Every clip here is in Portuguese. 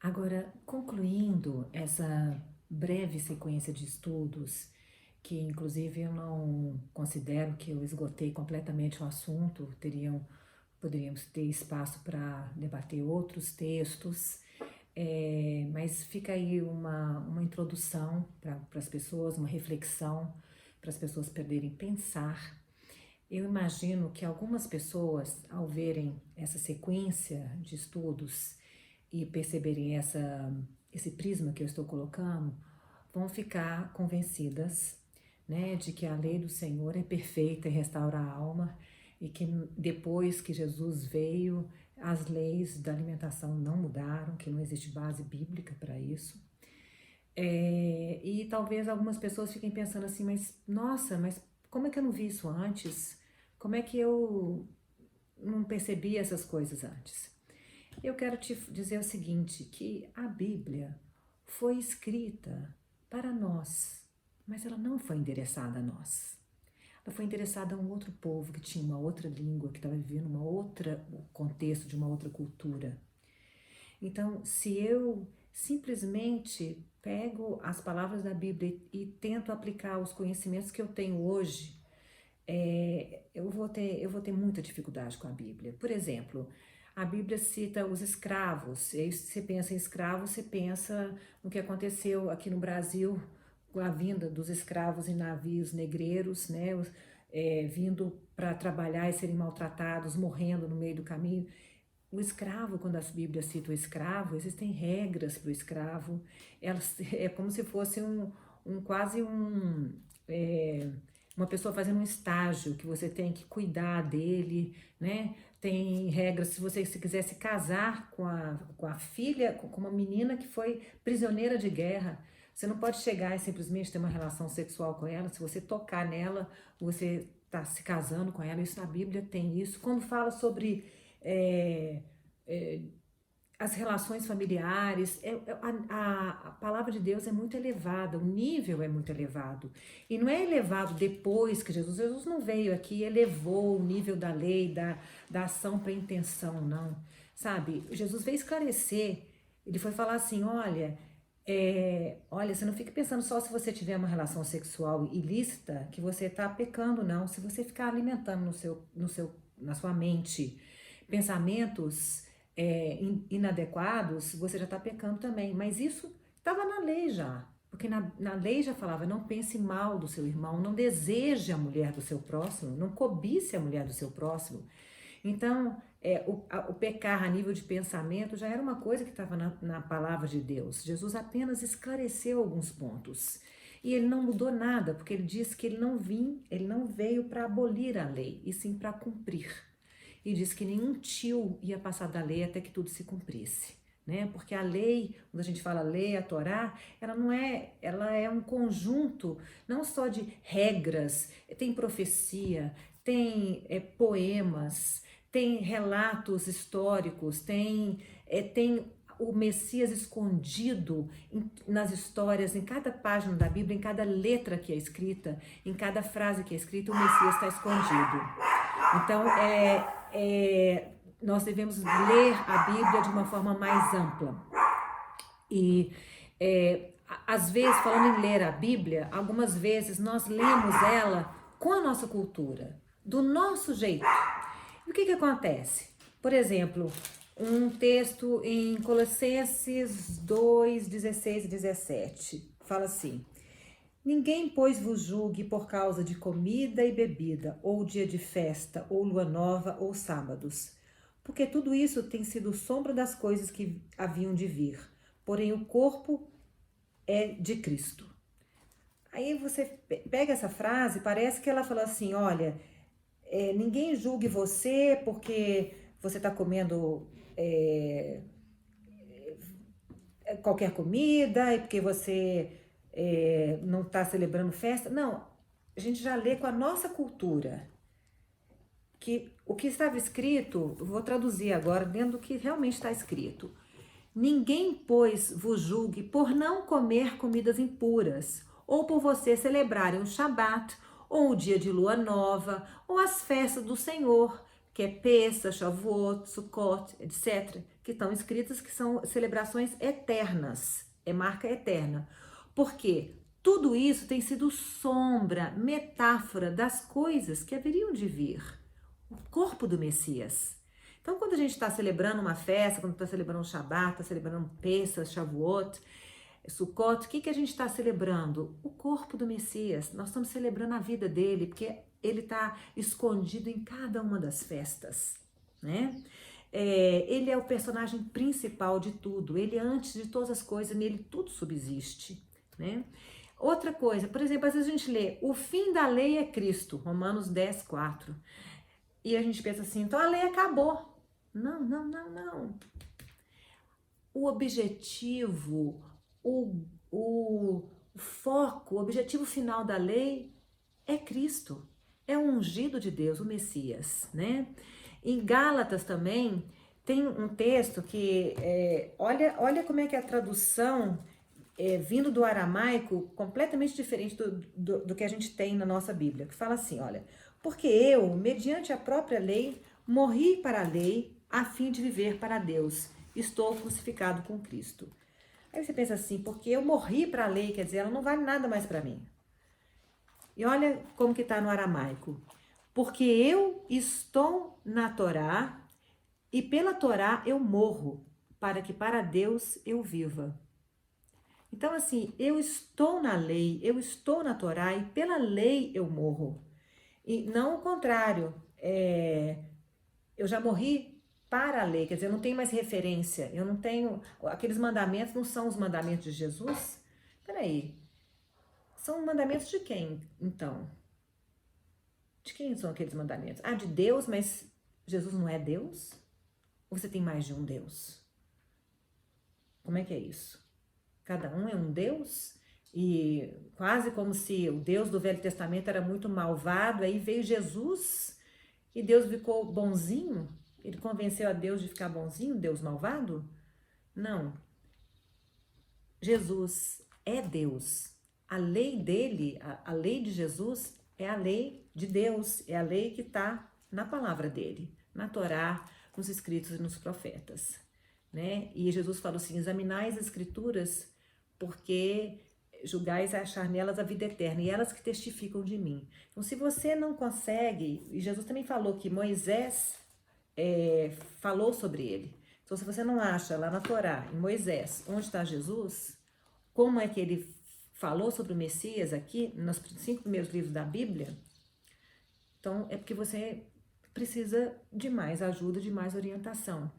Agora, concluindo essa breve sequência de estudos, que inclusive eu não considero que eu esgotei completamente o assunto, poderíamos ter espaço para debater outros textos, mas fica aí uma introdução para as pessoas, uma reflexão para as pessoas poderem pensar. Eu imagino que algumas pessoas, ao verem essa sequência de estudos e perceberem esse prisma que eu estou colocando, vão ficar convencidas, né, de que a lei do Senhor é perfeita e restaura a alma e que depois que Jesus veio, as leis da alimentação não mudaram, que não existe base bíblica para isso. E talvez algumas pessoas fiquem pensando assim, mas nossa, mas como é que eu não vi isso antes? Como é que eu não percebi essas coisas antes? Eu quero te dizer o seguinte, que a Bíblia foi escrita para nós, mas ela não foi endereçada a nós. Ela foi endereçada a um outro povo que tinha uma outra língua, que estava vivendo uma outra contexto de uma outra cultura. Então, se eu simplesmente pego as palavras da Bíblia e tento aplicar os conhecimentos que eu tenho hoje, eu vou ter muita dificuldade com a Bíblia. Por exemplo, a Bíblia cita os escravos. E aí, se você pensa em escravos, você pensa no que aconteceu aqui no Brasil com a vinda dos escravos em navios negreiros, né? Vindo para trabalhar e serem maltratados, morrendo no meio do caminho. O escravo, quando as Bíblias citam o escravo, existem regras para o escravo. Elas, é como se fosse quase é, uma pessoa fazendo um estágio que você tem que cuidar dele, né? Tem regras se você se quiser se casar com a filha, com uma menina que foi prisioneira de guerra. Você não pode chegar e simplesmente ter uma relação sexual com ela. Se você tocar nela, você está se casando com ela. Isso na Bíblia tem isso. Quando fala sobre é, é, as relações familiares, a palavra de Deus é muito elevada, o nível é muito elevado. E não é elevado depois que Jesus não veio aqui e elevou o nível da lei, da ação para intenção, não. Sabe, Jesus veio esclarecer, ele foi falar assim, olha, você não fica pensando só se você tiver uma relação sexual ilícita que você está pecando, não. Se você ficar alimentando na sua mente pensamentos inadequados, você já está pecando também. Mas isso estava na lei já. Porque na lei já falava, não pense mal do seu irmão, não deseje a mulher do seu próximo, não cobice a mulher do seu próximo. Então, o pecar a nível de pensamento já era uma coisa que estava na palavra de Deus. Jesus apenas esclareceu alguns pontos. E ele não mudou nada, porque ele disse que ele não veio para abolir a lei, e sim para cumprir. E diz que nenhum tio ia passar da lei até que tudo se cumprisse. Né? Porque a lei, quando a gente fala lei, a Torá, ela é um conjunto não só de regras, tem profecia, tem poemas, tem relatos históricos, tem o Messias escondido nas histórias, em cada página da Bíblia, em cada letra que é escrita, em cada frase que é escrita, o Messias está escondido. Então, nós devemos ler a Bíblia de uma forma mais ampla. E, às vezes, falando em ler a Bíblia, algumas vezes nós lemos ela com a nossa cultura, do nosso jeito. E o que acontece? Por exemplo, um texto em Colossenses 2, 16 e 17, fala assim: ninguém, pois, vos julgue por causa de comida e bebida, ou dia de festa, ou lua nova, ou sábados, porque tudo isso tem sido sombra das coisas que haviam de vir, porém o corpo é de Cristo. Aí você pega essa frase, parece que ela fala assim, olha, ninguém julgue você porque você está comendo qualquer comida e porque você não está celebrando festa. Não, a gente já lê com a nossa cultura. Que o que estava escrito, vou traduzir agora dentro do que realmente está escrito. Ninguém, pois, vos julgue por não comer comidas impuras, ou por você celebrarem o Shabat, ou o dia de lua nova, ou as festas do Senhor, que é Pesach, Shavuot, Sukkot, etc., que estão escritas, que são celebrações eternas, é marca eterna. Por quê? Tudo isso tem sido sombra, metáfora das coisas que haveriam de vir, o corpo do Messias. Então, quando a gente está celebrando uma festa, quando está celebrando um Shabat, está celebrando um Pesach, Shavuot, Sukkot, o que a gente está celebrando? O corpo do Messias. Nós estamos celebrando a vida dele, porque ele está escondido em cada uma das festas, né? Ele é o personagem principal de tudo. Ele é antes de todas as coisas, nele tudo subsiste, né? Outra coisa, por exemplo, às vezes a gente lê, o fim da lei é Cristo, Romanos 10, 4. E a gente pensa assim, então a lei acabou. Não, não, não, não. O objetivo, o foco, o objetivo final da lei é Cristo, é o ungido de Deus, o Messias, né? Em Gálatas também tem um texto que, olha como é que é a tradução vindo do aramaico, completamente diferente do que a gente tem na nossa Bíblia, que fala assim, olha, porque eu, mediante a própria lei, morri para a lei, a fim de viver para Deus. Estou crucificado com Cristo. Aí você pensa assim, porque eu morri para a lei, quer dizer, ela não vale nada mais para mim. E olha como que está no aramaico. Porque eu estou na Torá e pela Torá eu morro, para que para Deus eu viva. Então assim, eu estou na lei, eu estou na Torá e pela lei eu morro. E não o contrário, eu já morri para a lei, quer dizer, eu não tenho mais referência, eu não tenho, aqueles mandamentos não são os mandamentos de Jesus? Peraí, são mandamentos de quem, então? De quem são aqueles mandamentos? Ah, de Deus, mas Jesus não é Deus? Ou você tem mais de um Deus? Como é que é isso? Cada um é um Deus? E quase como se o Deus do Velho Testamento era muito malvado, aí veio Jesus e Deus ficou bonzinho? Ele convenceu a Deus de ficar bonzinho, Deus malvado? Não. Jesus é Deus. A lei dele, a lei de Jesus é a lei de Deus, é a lei que está na palavra dele, na Torá, nos escritos e nos profetas, né? E Jesus falou assim, examinai as escrituras, porque julgais achar nelas a vida eterna, e elas que testificam de mim. Então, se você não consegue, e Jesus também falou que Moisés falou sobre ele. Então, se você não acha lá na Torá, em Moisés, onde está Jesus, como é que ele falou sobre o Messias aqui, nos 5 primeiros livros da Bíblia, então é porque você precisa de mais ajuda, de mais orientação.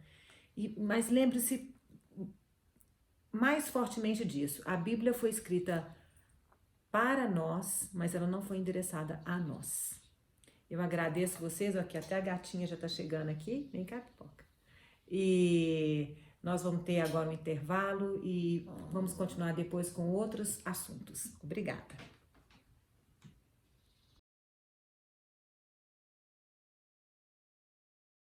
Mas lembre-se mais fortemente disso, a Bíblia foi escrita para nós, mas ela não foi endereçada a nós. Eu agradeço vocês, aqui até a gatinha já está chegando aqui, vem cá, pipoca. E nós vamos ter agora um intervalo e vamos continuar depois com outros assuntos. Obrigada.